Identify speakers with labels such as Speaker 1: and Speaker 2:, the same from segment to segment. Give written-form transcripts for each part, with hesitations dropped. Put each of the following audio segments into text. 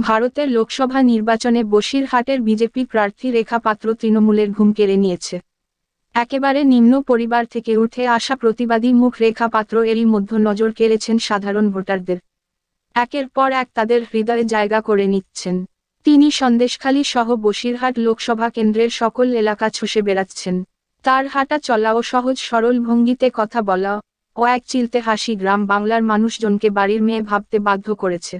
Speaker 1: ভারতের লোকসভা নির্বাচনে বসিরহাটের বিজেপি প্রার্থী রেখা পাত্র তৃণমূলের ঘুম কেড়ে নিয়েছে। একেবারে নিম্ন পরিবার থেকে উঠে আসা প্রতিবাদী মুখ রেখা পাত্র এরই মধ্যে নজর কেড়েছেন সাধারণ ভোটারদের। একের পর এক তাদের হৃদয়ে জায়গা করে নিচ্ছেন। তিনি সন্দেশখালী সহ বসিরহাট লোকসভা কেন্দ্রের সকল এলাকা চষে বেড়াচ্ছেন। তার হাঁটা চলা ও সহজ সরল ভঙ্গিতে কথা বলা ও এক চিলতে হাসি গ্রাম বাংলার মানুষজনকে বাড়ির মেয়ে ভাবতে বাধ্য করেছে।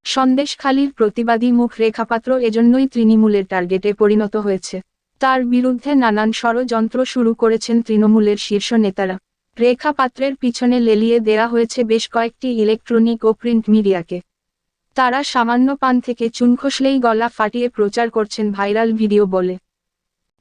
Speaker 1: সন্দেশখালীর প্রতিবাদী মুখ রেখা পাত্র এজন্যই তৃণমূলের টার্গেটে পরিণত হয়েছে। তার বিরুদ্ধে নানান ষড়যন্ত্র শুরু করেছেন তৃণমূলের শীর্ষ নেতারা। রেখা পাত্রের পিছনে লেলিয়ে দেয়া হয়েছে বেশ কয়েকটি ইলেকট্রনিক ও প্রিন্ট মিডিয়াকে। তারা সামান্য পান থেকে চুন খসলেই গলা ফাটিয়ে প্রচার করছেন ভাইরাল ভিডিও বলে।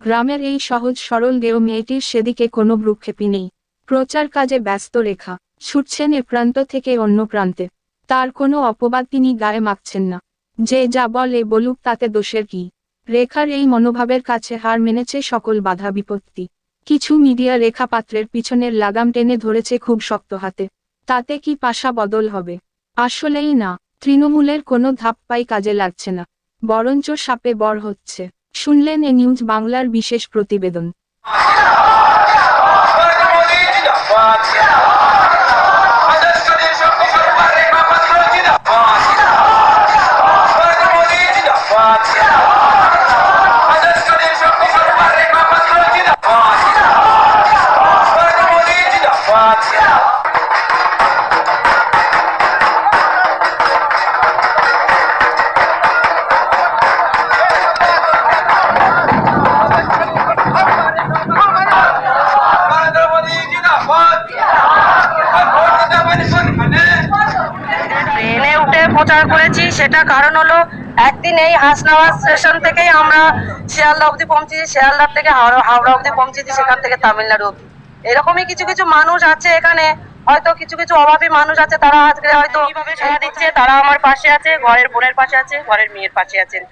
Speaker 1: গ্রামের এই সহজ সরল গেও মেয়েটির সেদিকে কোনো ভ্রুক্ষেপই নেই। প্রচার কাজে ব্যস্ত রেখা ছুটছেন এ প্রান্ত থেকে অন্য প্রান্তে। তার কোনো অপবাদ তিনি গায়ে মাখছেন না। যে যা বলে বলুক, তাতে দোষের কি? রেখার এই মনোভাবের কাছে হার মেনেছে সকল বাধা বিপত্তি। কিছু মিডিয়া রেখা পাত্রের পিছনের লাগাম টেনে ধরেছে খুব শক্ত হাতে। তাতে কি পাশা বদল হবে? আসলেই না। তৃণমূলের কোনো ধাপ্পাই কাজে লাগছে না, বরঞ্চ সাপে বর হচ্ছে। শুনলেন এ নিউজ বাংলার বিশেষ প্রতিবেদন।
Speaker 2: ট্রেনে উঠে প্রচার করেছি, সেটা কারণ হলো একদিন এই হাসনাবাদ স্টেশন থেকেই আমরা শিয়ালদা অবধি পৌঁছেছি, শিয়ালদা থেকে হাওড়া অবধি পৌঁছেছি, সেখান থেকে তামিলনাড়ু অবধি। এরকমই কিছু কিছু মানুষ আছে এখানে, হয়তো কিছু কিছু অভাবী মানুষ আছে, তারা আজকে হয়তো কিভাবে সেবা দিচ্ছে। তারা আমার পাশে আছে, ঘরের বোনের পাশে আছে, ঘরের মেয়ের পাশে আছেন।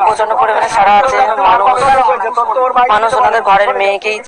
Speaker 2: প্রচন্ড পরিমাণে সারা আছে, মানুষ ওনাদের ঘরের মেয়েকেই